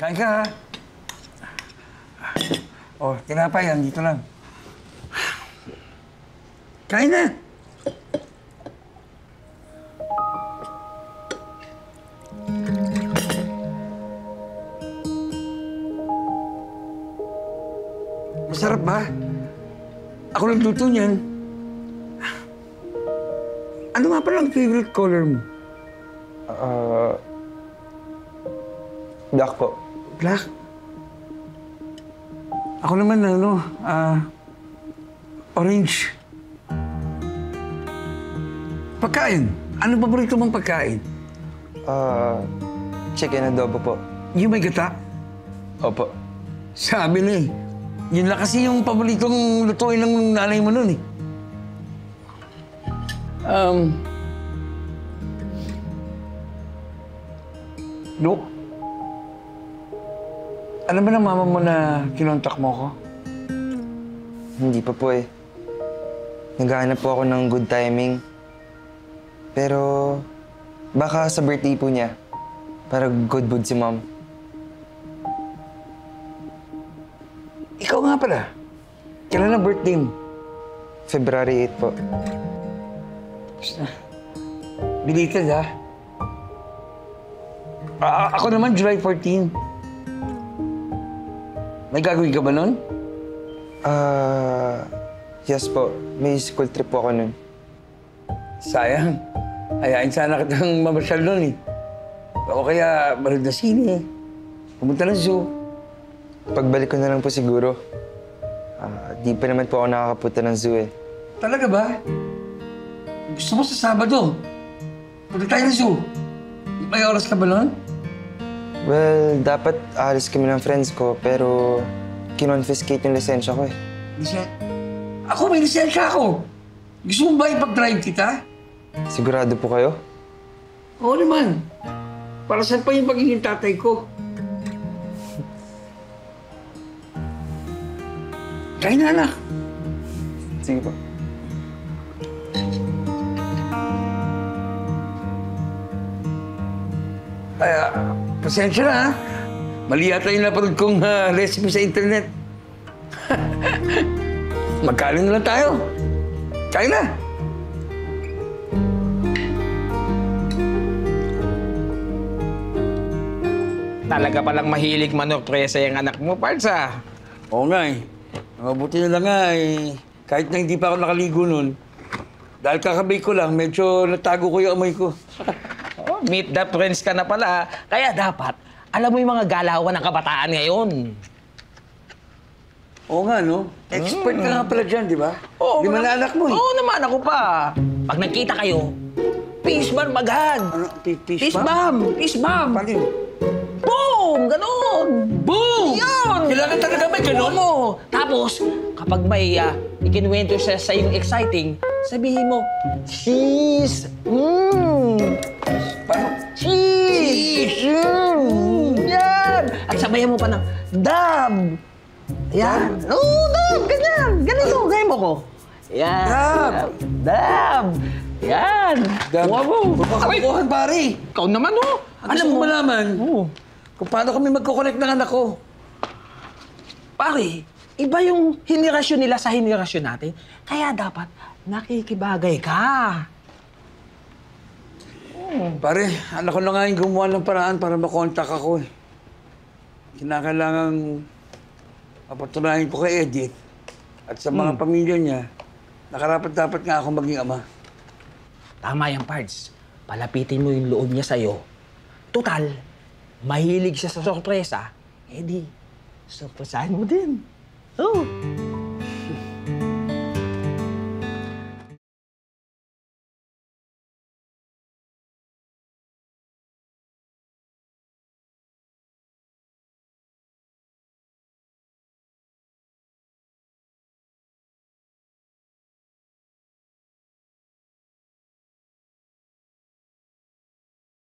Kain ka, ha? Oh, tinapay yan. Dito lang. Kain na! Masarap ba? Ako nagluto niyan. Ano nga palang favorite color mo? Black po. Black? Ako naman, orange. Pagkain. Ano paborito mong pagkain? Chicken adobo po. Yung may gata? Opo. Sabi na eh. Yun lang kasi yung paboritong lutuin ng nanay mo nun eh. Look. Alam ba ng mama mo na kinontak mo ko? Hindi pa po eh. Naghahanap po ako ng good timing. Pero baka sa birthday po niya. Para good mood si mom. Ikaw nga pala. Kailan ang birthday mo? February 8 po. Belated, ha? Ako naman, July 14. May gagawin ka ba nun? Yes po. May school trip po ako nun. Sayang. Ayain sana kitang mamasyal nun eh. O kaya, balik na sine. Pumunta ng zoo. Pagbalik ko na lang po siguro. Di pa naman po ako nakakapunta ng zoo eh. Talaga ba? Gusto mo sa Sabado? Punta tayo ng zoo. May oras ka ba nun? Well, dapat aalis kami ng friends ko, pero kinonfiscate yung lisensya ko eh. Ako, may lisensya ako. Gusto mo ba ipag-drive kita? Sigurado po kayo? Oo naman. Para saan pa yung pagiging tatay ko? Kain na, anak. Sige po. Pasensya na, ha? Mali yata yung napanood kong recipe sa internet. Magkain na lang tayo. Kain na. Talaga palang mahilig manurpresa yung anak mo, Pards, ah. Oo nga eh. Mabuti na lang nga eh. Kahit na hindi pa ako nakaligo nun, dahil kakabay ko lang, medyo natago ko yung amoy ko. Oh, meet the friends ka na pala. Kaya dapat, alam mo yung mga galawan ng kabataan ngayon. Oo nga, no? Expert ka nga pala dyan, di ba? Oo, Di man na anak mo eh. Oo naman, ako pa. Pag nagkita kayo, peace bomb agad. Ano? Peace bomb! Peace bomb! Paano yun? Boom! Ganon! Boom! Yun! Kailangan talaga may ganon? Oo. Tapos, kapag may ikinuwento siya sa yung exciting, sabihin mo, cheese! Paano? Cheese! Yan! At sabayan mo pa ng dab! Yan! Oo, dab! Ganyan! Ganito, gaya mo ko. Yan! Dab! Dab! Yan! Dab. Kuha mo! Pagkakuhan, pare! Ikaw naman, oh! Alam mo malaman Oo. kung paano kami magkoconnect ng anak ko. Pare, iba yung henerasyon nila sa henerasyon natin. Kaya dapat nakikibagay ka. Pare, anak ko na nga yung gumawa ng paraan para makontak ako eh. Kinakailangang mapatunayan ko kay Edith at sa mga pamilya niya na karapat-dapat nga ako maging ama. Tama yan, Pards. Palapitin mo yung loob niya sa'yo. Total, mahilig siya sa sorpresa. Eh di, sorpresahin mo din. Oh.